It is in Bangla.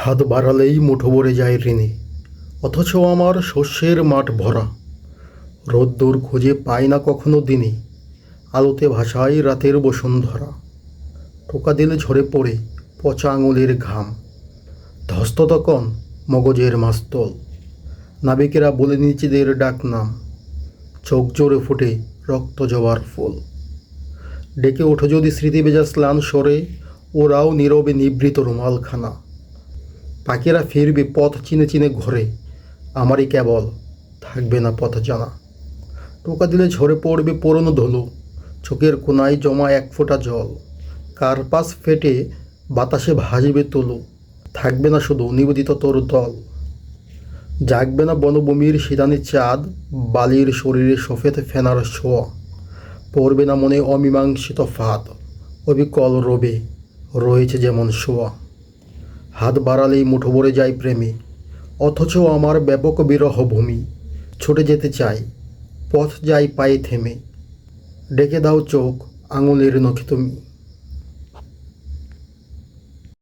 হাত বাড়ালেই মুঠো ভরে যায় ঋণে, অথচ আমার শস্যের মাঠ ভরা। রোদ্দুর খুঁজে পাই না কখনো দিনে, আলোতে ভাসায় রাতের বসুন্ধরা। টোকা দিলে ঝরে পড়ে পচা আঙুলের ঘাম, ধস্ত তখন মগজের মাস্তল। নাবিকেরা বলে নিজেদের ডাক নাম, চোখ জোরে ফুটে রক্ত জবার ফুল। ডেকে ওঠো যদি স্মৃতি ভেজা স্নান সরে, ওরাও নীরবে নিভৃত রুমালখানা। পাখিরা ফিরবে পথ চিনে চিনে ঘরে, আমারই কেবল থাকবে না পথ জানা। টোকা দিলে ঝরে পড়বে পুরনো ধুলো, চোখের কোনায় জমা এক ফোঁটা জল। কার্পাস ফেটে বাতাসে ভাসবে তুলো, থাকবে না শুধু নিবেদিত তোর দল। জাগবে না বনভূমির শীতানি চাঁদ, বালির শরীরে সফেদ ফেনার ছোঁয়া। পড়বে না মনে অমীমাংসিত ফাঁদ, অবিকল রবে রয়েছে যেমন শোয়া। হাত বাড়ালেই মুঠো ভরে যায় প্রেমে, অথচ আমার ব্যাপক বিরহ ভূমি। ছুটে যেতে চাই, পথ যাই পায়ে থেমে, ডেকে দাও চোখ আঙুলের নখে তুমি।